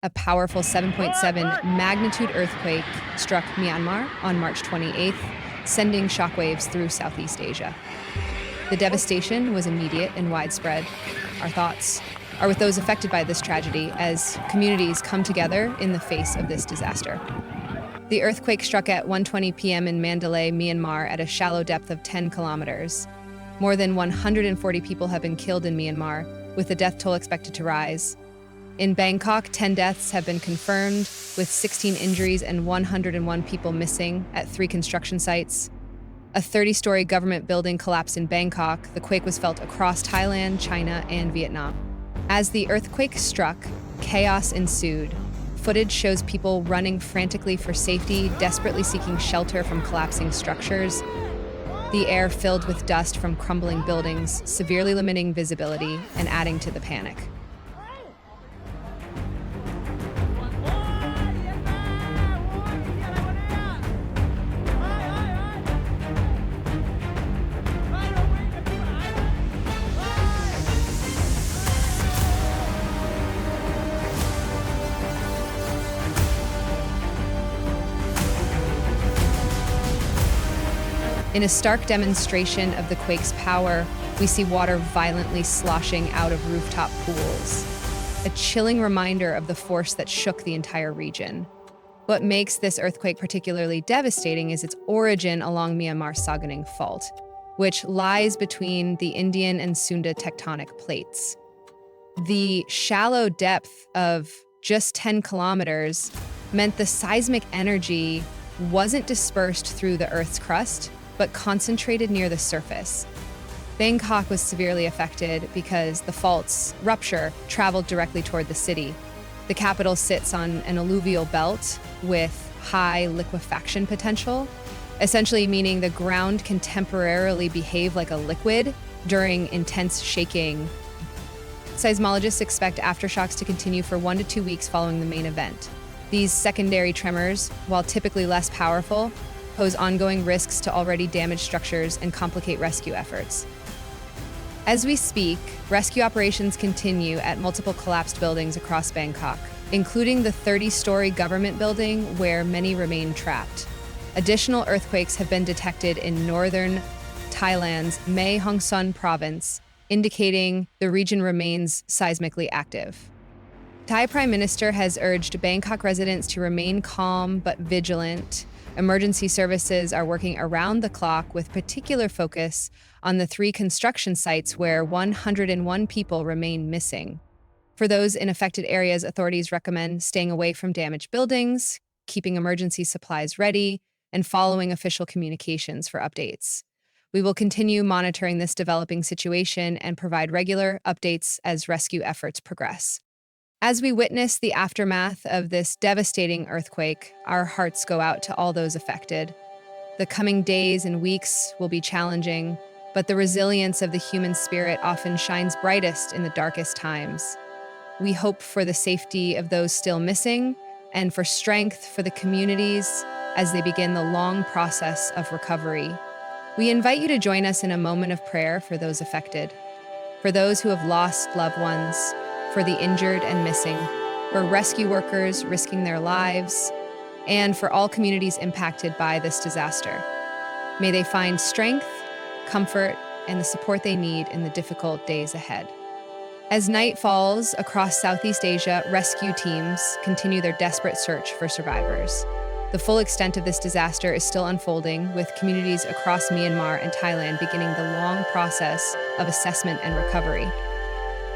A powerful 7.7 magnitude earthquake struck Myanmar on March 28th, sending shockwaves through Southeast Asia. The devastation was immediate and widespread. Our thoughts are with those affected by this tragedy as communities come together in the face of this disaster. The earthquake struck at 1:20 p.m. in Mandalay, Myanmar, at a shallow depth of 10 kilometers. More than 140 people have been killed in Myanmar, with the death toll expected to rise. In Bangkok, 10 deaths have been confirmed, with 16 injuries and 101 people missing at 3 construction sites. A 30-story government building collapsed in Bangkok. The quake was felt across Thailand, China, and Vietnam. As the earthquake struck, chaos ensued. Footage shows people running frantically for safety, desperately seeking shelter from collapsing structures. The air filled with dust from crumbling buildings, severely limiting visibility and adding to the panic. In a stark demonstration of the quake's power, we see water violently sloshing out of rooftop pools, a chilling reminder of the force that shook the entire region. What makes this earthquake particularly devastating is its origin along Myanmar's Sagaing Fault, which lies between the Indian and Sunda tectonic plates. The shallow depth of just 10 kilometers meant the seismic energy wasn't dispersed through the Earth's crust, but concentrated near the surface. Bangkok was severely affected because the fault's rupture traveled directly toward the city. The capital sits on an alluvial belt with high liquefaction potential, essentially meaning the ground can temporarily behave like a liquid during intense shaking. Seismologists expect aftershocks to continue for 1 to 2 weeks following the main event. These secondary tremors, while typically less powerful, pose ongoing risks to already damaged structures and complicate rescue efforts. As we speak, rescue operations continue at multiple collapsed buildings across Bangkok, including the 30-story government building where many remain trapped. Additional earthquakes have been detected in northern Thailand's Mae Hong Son province, indicating the region remains seismically active. Thai Prime Minister has urged Bangkok residents to remain calm but vigilant. Emergency services are working around the clock with particular focus on the 3 construction sites where 101 people remain missing. For those in affected areas, authorities recommend staying away from damaged buildings, keeping emergency supplies ready, and following official communications for updates. We will continue monitoring this developing situation and provide regular updates as rescue efforts progress. As we witness the aftermath of this devastating earthquake, our hearts go out to all those affected. The coming days and weeks will be challenging, but the resilience of the human spirit often shines brightest in the darkest times. We hope for the safety of those still missing and for strength for the communities as they begin the long process of recovery. We invite you to join us in a moment of prayer for those affected, for those who have lost loved ones, for the injured and missing, for rescue workers risking their lives, and for all communities impacted by this disaster. May they find strength, comfort, and the support they need in the difficult days ahead. As night falls across Southeast Asia, rescue teams continue their desperate search for survivors. The full extent of this disaster is still unfolding, with communities across Myanmar and Thailand beginning the long process of assessment and recovery.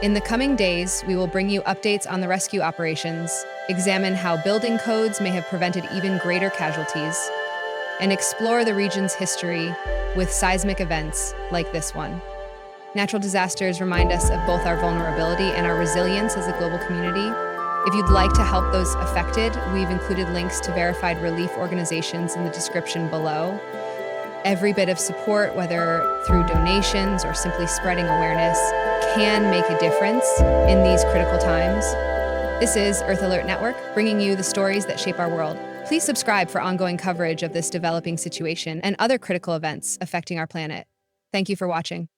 In the coming days, we will bring you updates on the rescue operations, examine how building codes may have prevented even greater casualties, and explore the region's history with seismic events like this one. Natural disasters remind us of both our vulnerability and our resilience as a global community. If you'd like to help those affected, we've included links to verified relief organizations in the description below. Every bit of support, whether through donations or simply spreading awareness, can make a difference in these critical times. This is Earth Alert Network, bringing you the stories that shape our world. Please subscribe for ongoing coverage of this developing situation and other critical events affecting our planet. Thank you for watching.